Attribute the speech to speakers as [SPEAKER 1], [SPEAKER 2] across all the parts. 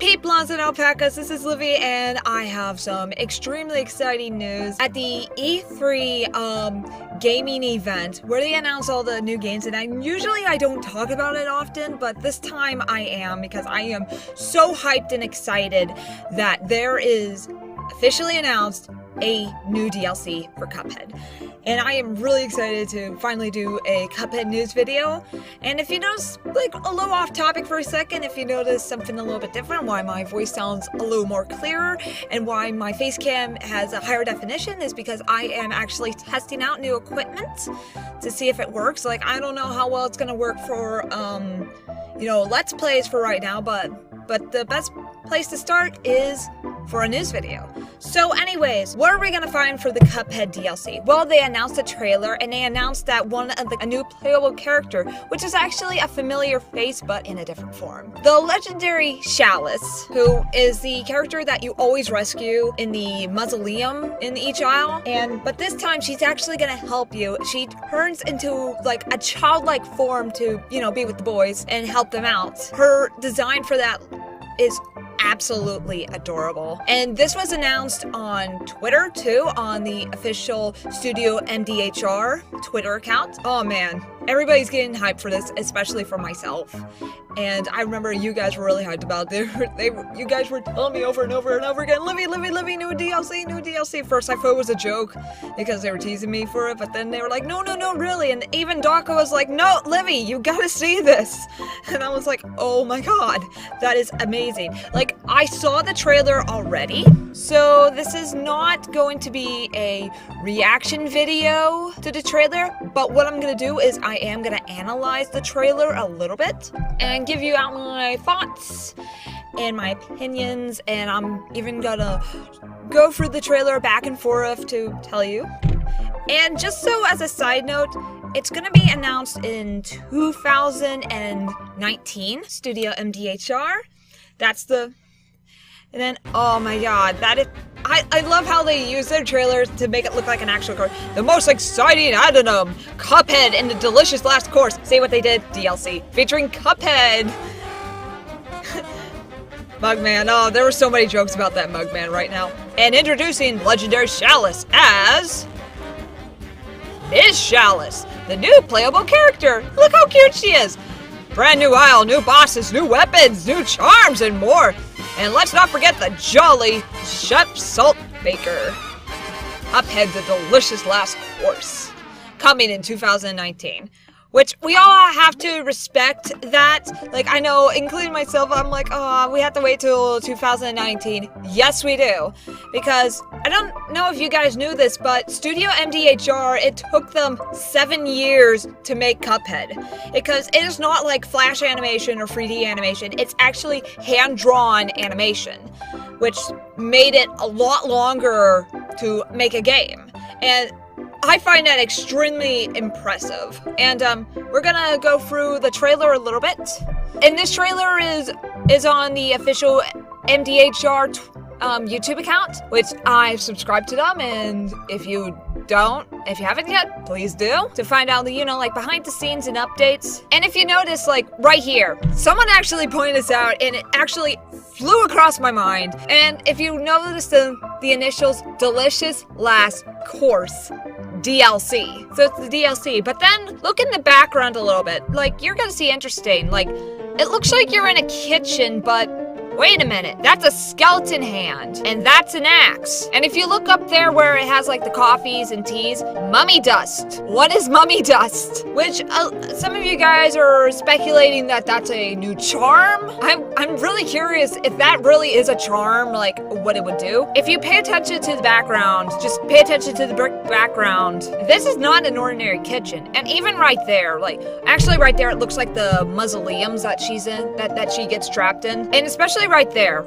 [SPEAKER 1] Peeplons and alpacas, this is Livy, and I have some extremely exciting news. At the E3 gaming event, where they announce all the new games, and usually I don't talk about it often, but this time I am, because I am so hyped and excited that there is officially announced a new DLC for Cuphead. And I am really excited to finally do a Cuphead news video. And if you notice, like, a little off topic for a second, if you notice something a little bit different, why my voice sounds a little more clearer, and why my face cam has a higher definition, is because I am actually testing out new equipment to see if it works. Like, I don't know how well it's gonna work for, Let's Plays for right now, but the best place to start is for a news video. So anyways, what are we gonna find for the Cuphead DLC? Well, they announced a trailer, and they announced that a new playable character, which is actually a familiar face but in a different form. The legendary Chalice, who is the character that you always rescue in the mausoleum in each aisle, but this time she's actually gonna help you. She turns into like a childlike form to, be with the boys and help them out. Her design for that is absolutely adorable. And this was announced on Twitter too, on the official Studio MDHR Twitter account. Oh man, everybody's getting hyped for this, especially for myself. And I remember you guys were really hyped about it. You guys were telling me over and over and over again, Livy, new DLC, new DLC. First I thought it was a joke because they were teasing me for it, but then they were like, no, really. And even Daka was like, no, Livy, you gotta see this. And I was like, oh my god, that is amazing. Like, I saw the trailer already, so this is not going to be a reaction video to the trailer, but what I'm gonna do is I am gonna analyze the trailer a little bit and give you out my thoughts and my opinions, and I'm even gonna go through the trailer back and forth to tell you. And just so as a side note, it's gonna be announced in 2019, Studio MDHR. And then, oh my god, I love how they use their trailers to make it look like an actual course. The most exciting addendum, Cuphead and the delicious last course. See what they did? DLC, featuring Cuphead. Mugman, oh, there were so many jokes about that Mugman right now. And introducing legendary Chalice as Ms. Chalice, the new playable character. Look how cute she is. Brand new aisle, new bosses, new weapons, new charms, and more. And let's not forget the jolly Chef Salt Baker. Cuphead, the delicious last course. Coming in 2019. Which we all have to respect that. Like, I know, including myself, I'm like, oh, we have to wait till 2019. Yes, we do. Because, I don't know if you guys knew this, but Studio MDHR, it took them 7 years to make Cuphead. Because it is not like Flash animation or 3D animation. It's actually hand-drawn animation. Which made it a lot longer to make a game. And I find that extremely impressive, and we're gonna go through the trailer a little bit. And this trailer is on the official MDHR YouTube account, which I've subscribed to them, and if you haven't yet, please do, to find out the, like, behind the scenes and updates. And if you notice, like, right here, someone actually pointed this out, and it actually flew across my mind. And if you notice the initials, Delicious Last Course DLC. So it's the DLC, but then look in the background a little bit. Like, you're gonna see interesting. Like, it looks like you're in a kitchen, but wait a minute, that's a skeleton hand, and that's an axe. And if you look up there where it has like the coffees and teas, mummy dust. What is mummy dust? Which some of you guys are speculating that that's a new charm. I'm really curious if that really is a charm, like what it would do. If you pay attention to the background, just pay attention to the brick background. This is not an ordinary kitchen. And even right there, like, actually right there, it looks like the mausoleums that she's in, that she gets trapped in. And especially right there,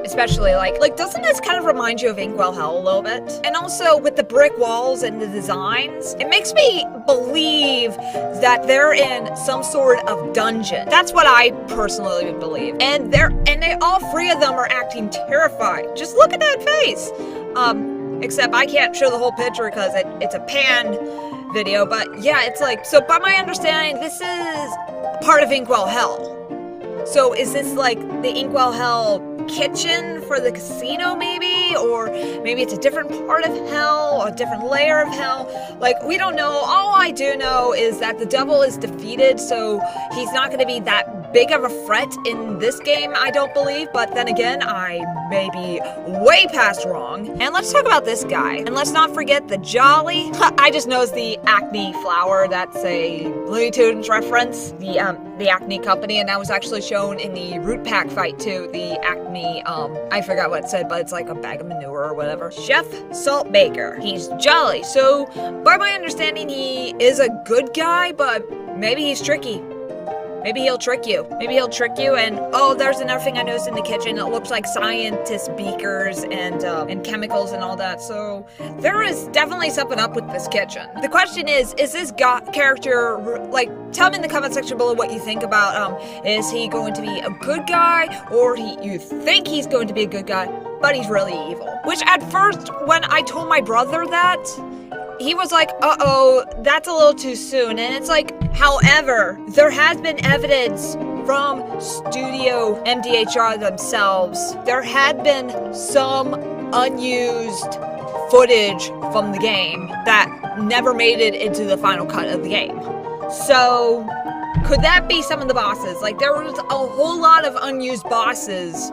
[SPEAKER 1] especially, like, doesn't this kind of remind you of Inkwell Hell a little bit? And also, with the brick walls and the designs, it makes me believe that they're in some sort of dungeon. That's what I personally believe. And all three of them are acting terrified. Just look at that face. Except I can't show the whole picture because it's a pan video, but yeah, it's like, so by my understanding, this is part of Inkwell Hell. So is this like the Inkwell Hell kitchen for the casino maybe? Or maybe it's a different part of hell, or a different layer of hell? Like, we don't know. All I do know is that the devil is defeated, so he's not going to be that big of a threat in this game, I don't believe. But then again, I may be way past wrong. And let's talk about this guy. And let's not forget the Jolly. I just noticed the Acne flower. That's a Looney Tunes reference. The Acne company, and that was actually shown in the Root Pack fight too. The Acne, I forgot what it said, but it's like a bag of manure or whatever. Chef Salt Baker. He's Jolly. So, by my understanding, he is a good guy, but maybe he's tricky. Maybe he'll trick you. Maybe he'll trick you. And oh, there's another thing I noticed in the kitchen. It looks like scientist beakers and chemicals and all that. So there is definitely something up with this kitchen. The question is this character, like, tell me in the comment section below what you think about, is he going to be a good guy, or you think he's going to be a good guy, but he's really evil? Which at first, when I told my brother that, he was like, uh-oh, that's a little too soon. And it's like, however, there has been evidence from Studio MDHR themselves. There had been some unused footage from the game that never made it into the final cut of the game. So, could that be some of the bosses? Like, there was a whole lot of unused bosses.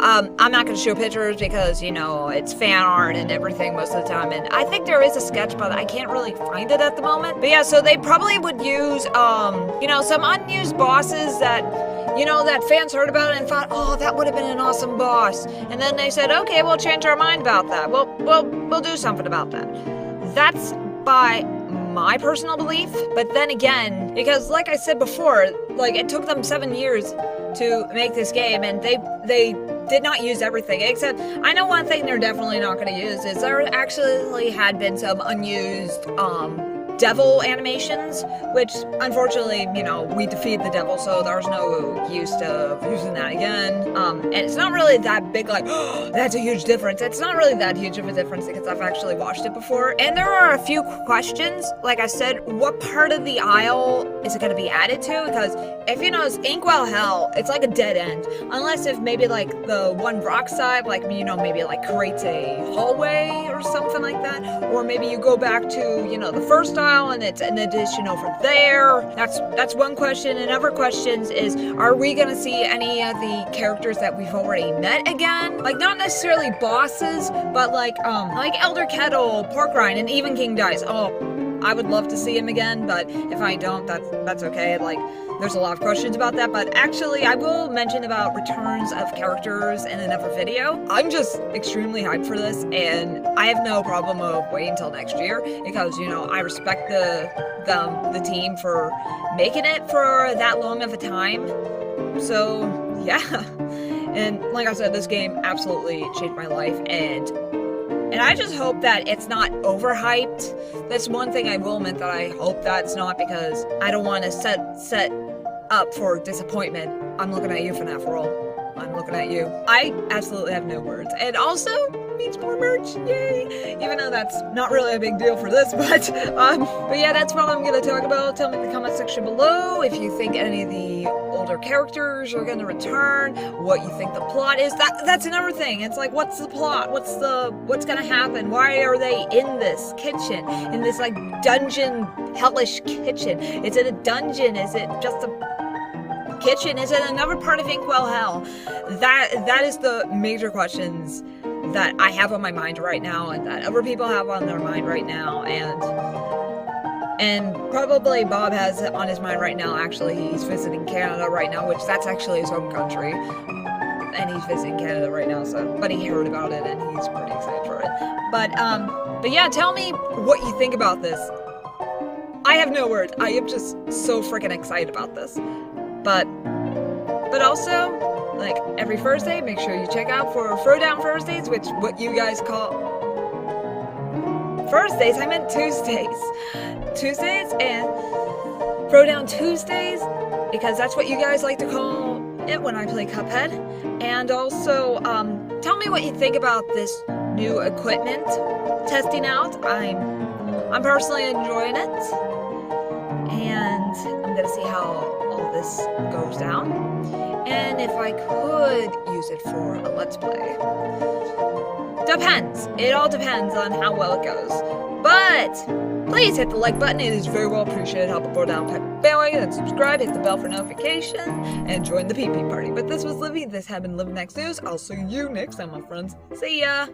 [SPEAKER 1] I'm not going to show pictures because, you know, it's fan art and everything most of the time. And I think there is a sketch, but I can't really find it at the moment. But yeah, so they probably would use, you know, some unused bosses that, you know, that fans heard about and thought, oh, that would have been an awesome boss. And then they said, okay, we'll change our mind about that. We'll do something about that. That's by my personal belief. But then again, because like I said before, like, it took them 7 years to make this game, and they did not use everything, except I know one thing they're definitely not going to use is there actually had been some unused devil animations, which unfortunately, you know, we defeated the devil, so there's no use to using that again. And it's not really that big, like, oh, that's a huge difference. It's not really that huge of a difference because I've actually watched it before. And there are a few questions. Like I said, what part of the aisle is it going to be added to? Because if you know, it's Inkwell Hell, it's like a dead end. Unless if maybe like the one rock side, like, you know, maybe like creates a hallway or something like that. Or maybe you go back to, you know, the first aisle and it's an addition over there. That's one question. And other questions is, are we gonna see any of the characters that we've already met again? Like, not necessarily bosses, but like Elder Kettle, Pork Rind, and even King Dice. Oh, I would love to see him again, but if I don't, that's okay. Like, there's a lot of questions about that, but actually, I will mention about returns of characters in another video. I'm just extremely hyped for this, and I have no problem of waiting until next year, because, you know, I respect the team for making it for that long of a time. So, yeah. And like I said, this game absolutely changed my life, and I just hope that it's not overhyped. That's one thing I will admit that I hope that's not, because I don't want to set up for disappointment. I'm looking at you, FNAF World. I'm looking at you. I absolutely have no words. And also, means more merch, yay! Even though that's not really a big deal for this, but yeah, that's what I'm gonna talk about. Tell me in the comment section below if you think any of the older characters are gonna return, what you think the plot is. That's another thing. It's like, what's the plot? What's gonna happen? Why are they in this kitchen? In this, like, dungeon, hellish kitchen? Is it a dungeon? Is it just a kitchen? Is it another part of Inkwell Hell? That is the major questions that I have on my mind right now, and that other people have on their mind right now, and probably Bob has it on his mind right now. Actually, he's visiting Canada right now, which that's actually his home country, and he's visiting Canada right now. So, but he heard about it and he's pretty excited for it. But yeah, tell me what you think about this. I have no words. I am just so freaking excited about this. But also, like, every Thursday, make sure you check out for Throwdown Thursdays, which what you guys call Thursdays. I meant Tuesdays. Tuesdays and Throwdown Tuesdays, because that's what you guys like to call it when I play Cuphead. And also, tell me what you think about this new equipment testing out. I'm personally enjoying it, and I'm gonna see how all this goes down, and if I could use it for a Let's Play. Depends. It all depends on how well it goes. But please hit the like button. It is very well appreciated. Help it go down, type bandwagon, and subscribe. Hit the bell for notification, and join the PP party. But this was Livy. This has been Livdaneix News. I'll see you next time, my friends. See ya!